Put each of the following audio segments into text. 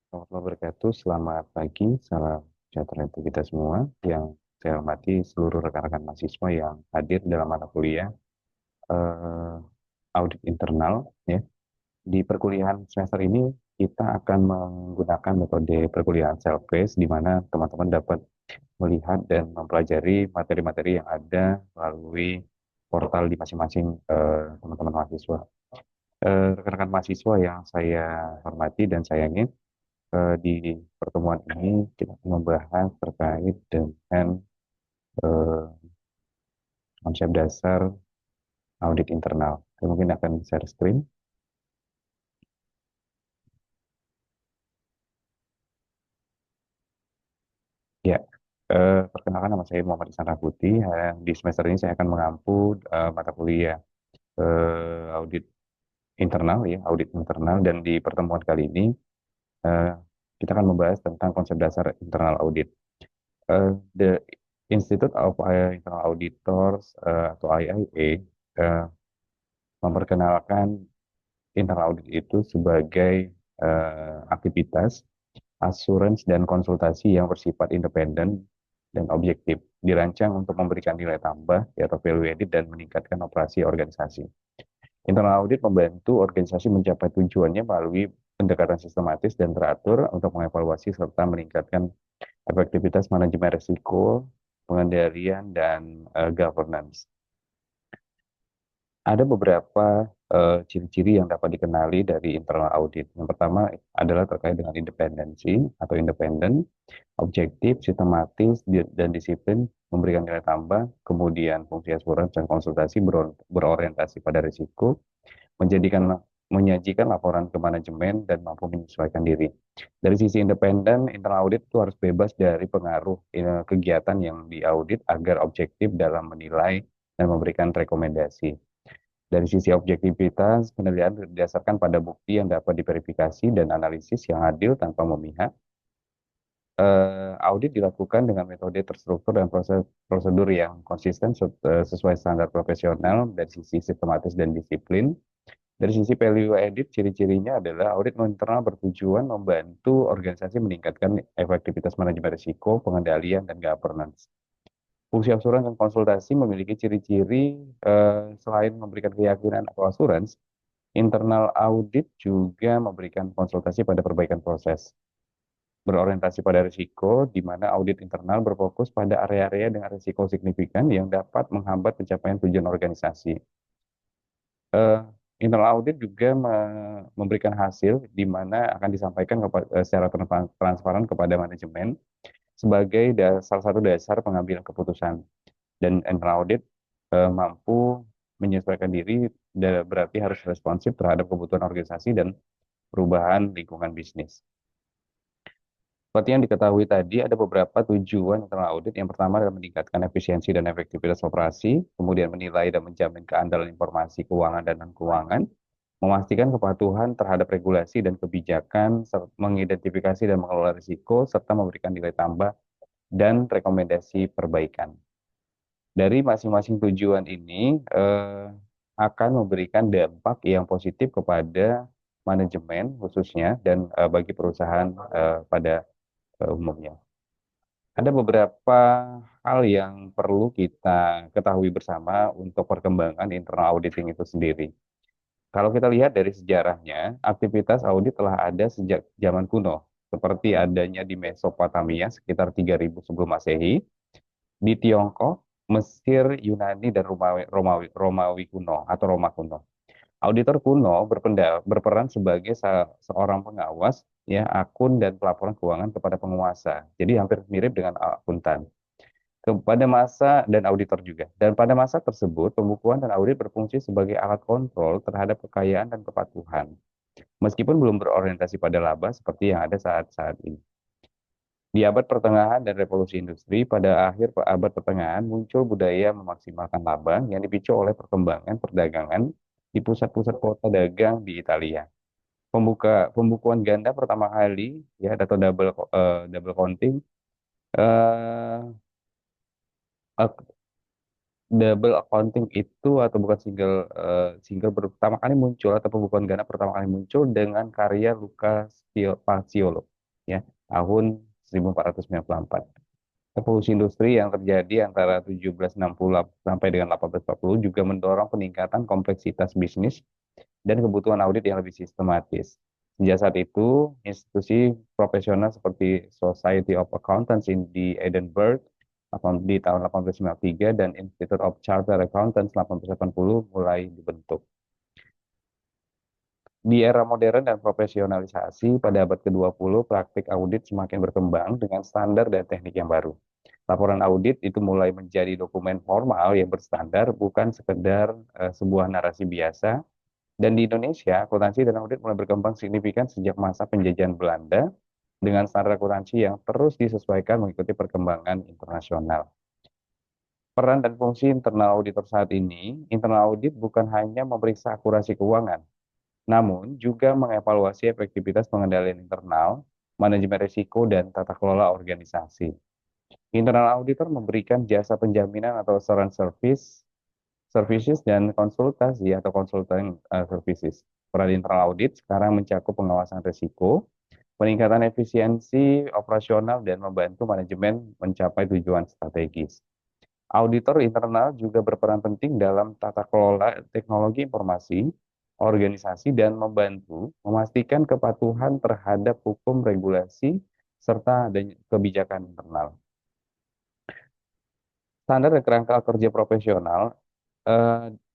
Warahmatullahi wabarakatuh. Selamat pagi, salam sejahtera untuk kita semua. Yang saya hormati seluruh rekan-rekan mahasiswa yang hadir dalam mata kuliah eh, audit internal. Ya. Di perkuliahan semester ini kita akan menggunakan metode perkuliahan self-paced, di mana teman-teman dapat melihat dan mempelajari materi-materi yang ada melalui portal di masing-masing teman-teman mahasiswa. Rekan-rekan mahasiswa yang saya hormati dan sayangi, di pertemuan ini kita akan membahas terkait dengan eh, konsep dasar audit internal. Saya mungkin akan share screen. Ya, perkenalkan nama saya Muhammad Ihsan Rahbuti. Di semester ini saya akan mengampu mata kuliah audit internal, ya, audit internal. Dan di pertemuan kali ini eh, kita akan membahas tentang konsep dasar internal audit. The Institute of Internal Auditors atau IIA memperkenalkan internal audit itu sebagai aktivitas assurance dan konsultasi yang bersifat independen dan objektif, dirancang untuk memberikan nilai tambah atau value added dan meningkatkan operasi organisasi. Internal audit membantu organisasi mencapai tujuannya melalui pendekatan sistematis dan teratur untuk mengevaluasi serta meningkatkan efektivitas manajemen risiko, pengendalian, dan governance. Ada beberapa ciri-ciri yang dapat dikenali dari internal audit. Yang pertama adalah terkait dengan independensi atau independen, objektif, sistematis, dan disiplin, memberikan nilai tambah, kemudian fungsi asuransi dan konsultasi berorientasi pada risiko, menjadikan menyajikan laporan ke manajemen dan mampu menyesuaikan diri. Dari sisi independen, internal audit itu harus bebas dari pengaruh kegiatan yang diaudit agar objektif dalam menilai dan memberikan rekomendasi. Dari sisi objektivitas, penilaian didasarkan pada bukti yang dapat diverifikasi dan analisis yang adil tanpa memihak. Audit dilakukan dengan metode terstruktur dan prosedur yang konsisten sesuai standar profesional dari sisi sistematis dan disiplin. Dari sisi value added, ciri-cirinya adalah audit internal bertujuan membantu organisasi meningkatkan efektivitas manajemen risiko, pengendalian, dan governance. Fungsi asuransi dan konsultasi memiliki ciri-ciri selain memberikan keyakinan atau asuransi, internal audit juga memberikan konsultasi pada perbaikan proses, berorientasi pada risiko, di mana audit internal berfokus pada area-area dengan risiko signifikan yang dapat menghambat pencapaian tujuan organisasi. Eh, Internal audit juga memberikan hasil di mana akan disampaikan secara transparan kepada manajemen sebagai salah satu dasar pengambilan keputusan. Dan internal audit mampu menyesuaikan diri, berarti harus responsif terhadap kebutuhan organisasi dan perubahan lingkungan bisnis. Seperti yang diketahui tadi, ada beberapa tujuan internal audit. Yang pertama adalah meningkatkan efisiensi dan efektivitas operasi, kemudian menilai dan menjamin keandalan informasi keuangan dan non-keuangan, memastikan kepatuhan terhadap regulasi dan kebijakan, mengidentifikasi dan mengelola risiko, serta memberikan nilai tambah dan rekomendasi perbaikan. Dari masing-masing tujuan ini akan memberikan dampak yang positif kepada manajemen khususnya dan bagi perusahaan pada umumnya. Ada beberapa hal yang perlu kita ketahui bersama untuk perkembangan internal auditing itu sendiri. Kalau kita lihat dari sejarahnya, aktivitas audit telah ada sejak zaman kuno, seperti adanya di Mesopotamia sekitar 3000 sebelum Masehi, di Tiongkok, Mesir, Yunani, dan Romawi kuno atau Roma kuno. Auditor kuno berperan sebagai seorang pengawas, ya, akun dan pelaporan keuangan kepada penguasa. Jadi hampir mirip dengan akuntan. Kepada masa dan auditor juga. Dan pada masa tersebut, pembukuan dan audit berfungsi sebagai alat kontrol terhadap kekayaan dan kepatuhan. Meskipun belum berorientasi pada laba seperti yang ada saat-saat ini. Di abad pertengahan dan revolusi industri, pada akhir abad pertengahan muncul budaya memaksimalkan laba yang dipicu oleh perkembangan perdagangan di pusat-pusat kota dagang di Italia. Pembukuan ganda pertama kali, ya, atau double counting, eh, ak- double accounting itu atau bukan single pertama kali muncul, atau pembukuan ganda pertama kali muncul dengan karya Luca Paciolo. ya, tahun 1494. Revolusi industri yang terjadi antara 1760 sampai dengan 1840 juga mendorong peningkatan kompleksitas bisnis dan kebutuhan audit yang lebih sistematis. Sejak saat itu, institusi profesional seperti Society of Accountants di Edinburgh di tahun 1893 dan Institute of Chartered Accountants 1880 mulai dibentuk. Di era modern dan profesionalisasi pada abad ke-20, praktik audit semakin berkembang dengan standar dan teknik yang baru. Laporan audit itu mulai menjadi dokumen formal yang berstandar, bukan sekedar sebuah narasi biasa. Dan di Indonesia, akuntansi dan audit mulai berkembang signifikan sejak masa penjajahan Belanda dengan standar akuntansi yang terus disesuaikan mengikuti perkembangan internasional. Peran dan fungsi internal auditor saat ini, internal audit bukan hanya memeriksa akurasi keuangan, namun juga mengevaluasi efektivitas pengendalian internal, manajemen risiko, dan tata kelola organisasi. Internal auditor memberikan jasa penjaminan atau assurance services dan konsultasi atau consulting services. Peran internal audit sekarang mencakup pengawasan risiko, peningkatan efisiensi operasional, dan membantu manajemen mencapai tujuan strategis. Auditor internal juga berperan penting dalam tata kelola teknologi informasi, organisasi, dan membantu memastikan kepatuhan terhadap hukum regulasi serta kebijakan internal. Standar dan kerangka kerja profesional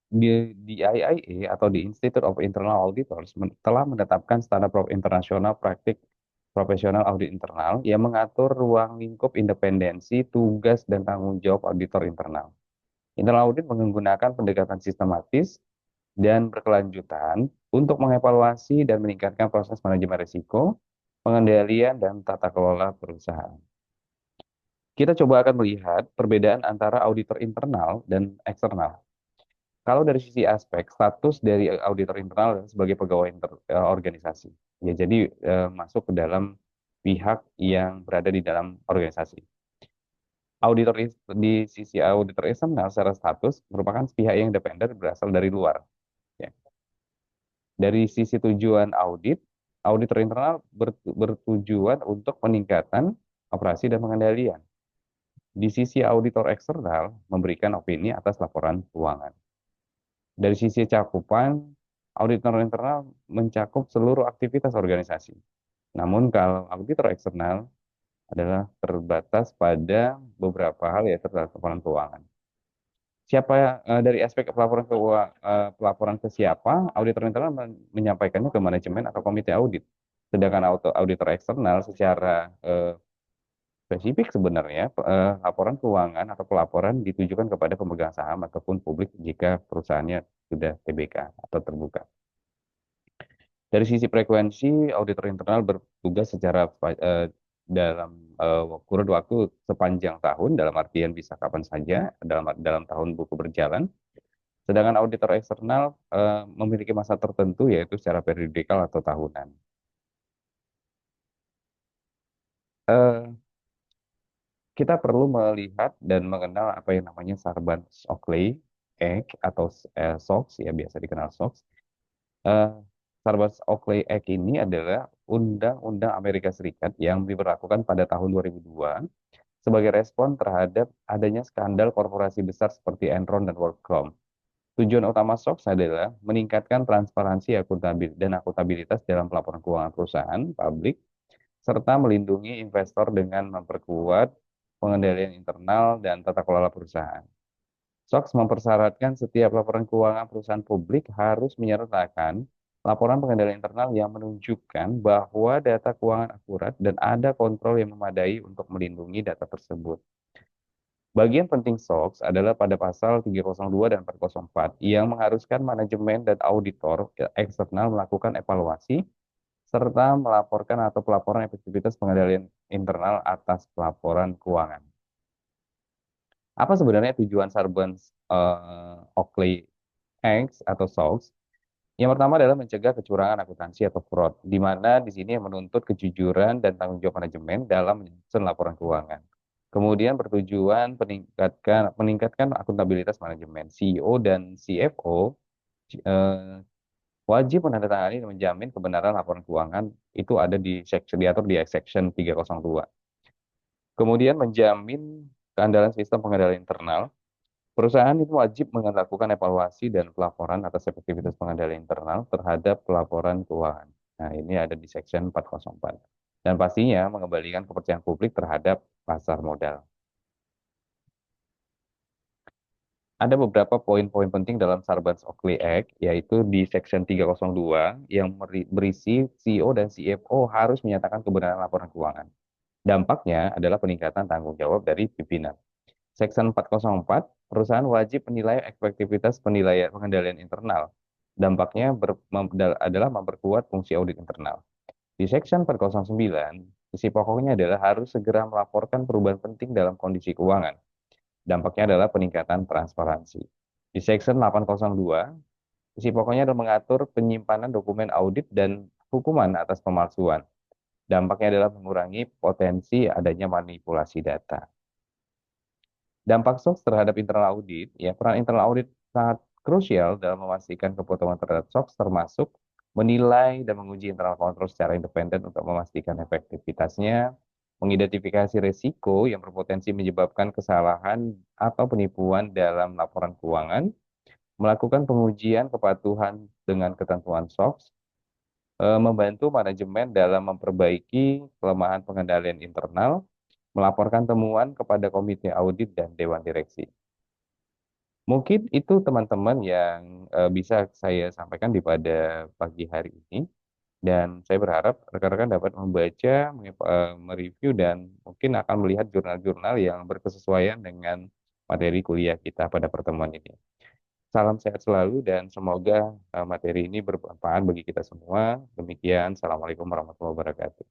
di IIA atau di Institute of Internal Auditors telah menetapkan standar internasional praktik profesional audit internal yang mengatur ruang lingkup independensi, tugas, dan tanggung jawab auditor internal. Internal audit menggunakan pendekatan sistematis dan berkelanjutan untuk mengevaluasi dan meningkatkan proses manajemen risiko, pengendalian, dan tata kelola perusahaan. Kita coba akan melihat perbedaan antara auditor internal dan eksternal. Kalau dari sisi aspek, status dari auditor internal adalah sebagai pegawai organisasi. Ya, jadi masuk ke dalam pihak yang berada di dalam organisasi. Auditor di sisi auditor eksternal secara status merupakan pihak yang independen berasal dari luar. Ya. Dari sisi tujuan audit, auditor internal bertujuan untuk peningkatan operasi dan pengendalian. Di sisi auditor eksternal memberikan opini atas laporan keuangan. Dari sisi cakupan, auditor internal mencakup seluruh aktivitas organisasi. Namun kalau auditor eksternal adalah terbatas pada beberapa hal, yaitu laporan keuangan. Dari aspek pelaporan ke siapa, auditor internal menyampaikannya ke manajemen atau komite audit. Sedangkan auditor eksternal secara spesifik sebenarnya laporan keuangan atau pelaporan ditujukan kepada pemegang saham ataupun publik jika perusahaannya sudah TBK atau terbuka. Dari sisi frekuensi, auditor internal bertugas secara dalam kurun waktu sepanjang tahun, dalam artian bisa kapan saja dalam tahun buku berjalan. Sedangkan auditor eksternal memiliki masa tertentu, yaitu secara periodikal atau tahunan. Kita perlu melihat dan mengenal apa yang namanya Sarbanes-Oxley Act atau SOX, ya biasa dikenal SOX. Sarbanes-Oxley Act ini adalah Undang-Undang Amerika Serikat yang diberlakukan pada tahun 2002 sebagai respon terhadap adanya skandal korporasi besar seperti Enron dan WorldCom. Tujuan utama SOX adalah meningkatkan transparansi dan akuntabilitas dalam pelaporan keuangan perusahaan publik, serta melindungi investor dengan memperkuat pengendalian internal dan tata kelola perusahaan. SOX mempersyaratkan setiap laporan keuangan perusahaan publik harus menyertakan laporan pengendalian internal yang menunjukkan bahwa data keuangan akurat dan ada kontrol yang memadai untuk melindungi data tersebut. Bagian penting SOX adalah pada pasal 302 dan 404 yang mengharuskan manajemen dan auditor eksternal melakukan evaluasi serta melaporkan atau pelaporan efektivitas pengendalian internal atas pelaporan keuangan. Apa sebenarnya tujuan Sarbanes-Oxley Act atau SOX? Yang pertama adalah mencegah kecurangan akuntansi atau fraud, di mana di sini yang menuntut kejujuran dan tanggung jawab manajemen dalam menyusun laporan keuangan. Kemudian bertujuan meningkatkan akuntabilitas manajemen. CEO dan CFO Wajib menandatangani dan menjamin kebenaran laporan keuangan itu ada di section diatur di section 302. Kemudian menjamin keandalan sistem pengendalian internal. Perusahaan itu wajib melakukan evaluasi dan pelaporan atas efektivitas pengendalian internal terhadap pelaporan keuangan. Nah, ini ada di section 404. Dan pastinya mengembalikan kepercayaan publik terhadap pasar modal. Ada beberapa poin-poin penting dalam Sarbanes-Oxley Act, yaitu di Section 302 yang berisi CEO dan CFO harus menyatakan kebenaran laporan keuangan. Dampaknya adalah peningkatan tanggung jawab dari pimpinan. Section 404, perusahaan wajib menilai efektivitas penilaian pengendalian internal. Dampaknya adalah memperkuat fungsi audit internal. Di Section 409, isi pokoknya adalah harus segera melaporkan perubahan penting dalam kondisi keuangan. Dampaknya adalah peningkatan transparansi. Di Section 802, isi pokoknya adalah mengatur penyimpanan dokumen audit dan hukuman atas pemalsuan. Dampaknya adalah mengurangi potensi adanya manipulasi data. Dampak SOX terhadap internal audit, ya peran internal audit sangat krusial dalam memastikan kepatuhan terhadap SOX termasuk menilai dan menguji internal control secara independen untuk memastikan efektivitasnya, mengidentifikasi risiko yang berpotensi menyebabkan kesalahan atau penipuan dalam laporan keuangan, melakukan pengujian kepatuhan dengan ketentuan SOX, membantu manajemen dalam memperbaiki kelemahan pengendalian internal, melaporkan temuan kepada komite audit dan dewan direksi. Mungkin itu teman-teman yang bisa saya sampaikan di pada pagi hari ini. Dan saya berharap rekan-rekan dapat membaca, mereview, dan mungkin akan melihat jurnal-jurnal yang berkesesuaian dengan materi kuliah kita pada pertemuan ini. Salam sehat selalu dan semoga materi ini bermanfaat bagi kita semua. Demikian, Assalamualaikum warahmatullahi wabarakatuh.